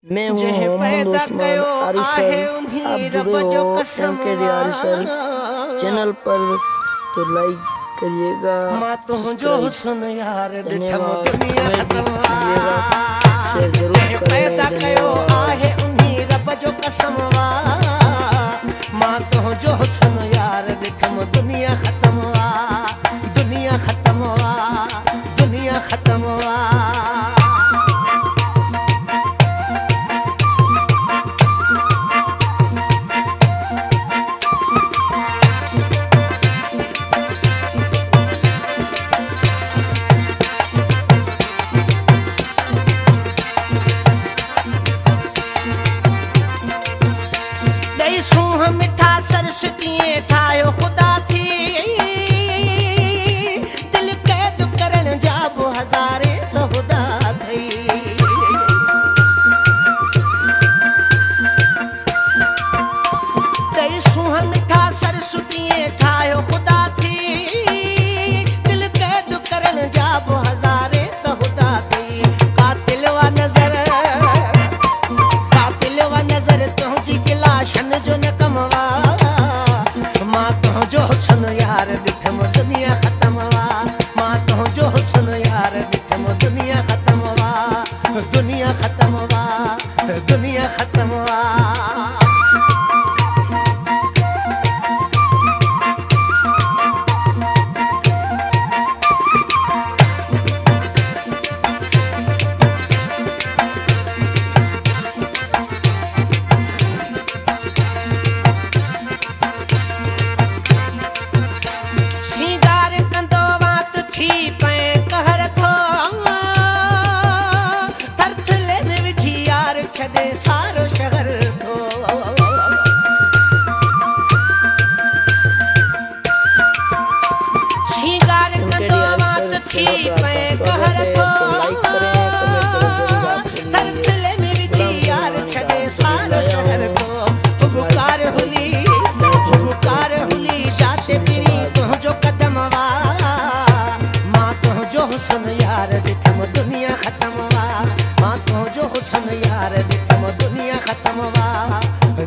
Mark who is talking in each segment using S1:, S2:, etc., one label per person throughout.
S1: मैं हूँ मोहम्मद उस्मान आरिसर। आप जुड़े हो एमकेडी आरिसर चैनल पर, तो लाइक करिएगा, सब्सक्राइब, धन्यवाद, कमेंट भी कीजिएगा, शेयर जरूर करें, धन्यवाद।
S2: मां तो जो सुन यार दिखम दुनिया खत्म वा, दुनिया खत्म वा, दुनिया खत्म वा। मिठा सरस्वती ठायो खुदा थी, दिल कैद करन जाबो हजारे तो खुदा थई। तई सुह मिठा सरस्वती ठायो खुदा थी, दिल कैद करन जाबो हजारे तो खुदा थई। कातिल वा नजर तुझी गिलाशन जो न कमवा, मां तो जो सुन यार दिठम दुनिया खत्म वा, मां तो जो सुन यार दिठम दुनिया खत्म वा, दुनिया खत्म वा, दुनिया खत्म वा। सारो शहर थो श्रृंगार कंदो बात थी पे कहर थो, थरथले में विझी यार छदे सारो शहर थो। पुकार हुली जाते फिरी तुझो कदम वा, मां तुझो हुस्न यार दिखम दुनिया खत्म वा, मां तुझो हुस्न यार दुनिया खत्म वा,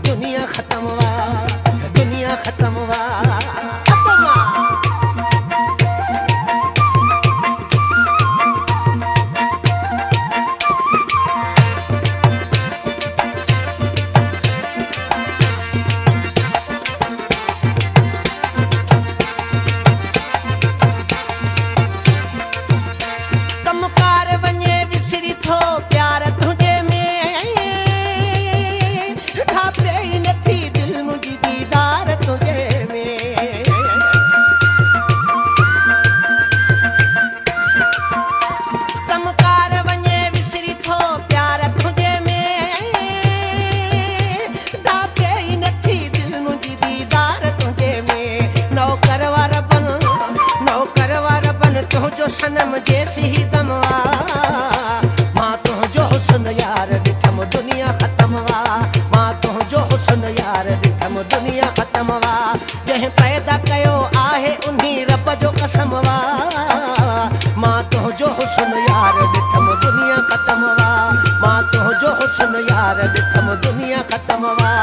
S2: दुनिया खत्म वा, दुनिया खत्म वा, खत्म वा। कमकार वञे विसरी थो प्यार तुझे जो सनम जैसी ही दमवा, मां तो जो हुस्न यार दिखम दुनिया खत्म वा, मां तो जो हुस्न यार दिखम दुनिया खत्म वा। जह पैदा कयो आहे उन्हीं रब जो कसम वा, मां तो जो हुस्न यार दिखम दुनिया खत्म वा, मां तो जो हुस्न यार दिखम दुनिया खत्म वा,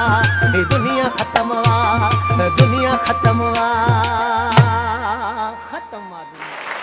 S2: दुनिया खत्म वा, दुनिया खत्म वा, खत्म वा दुनिया।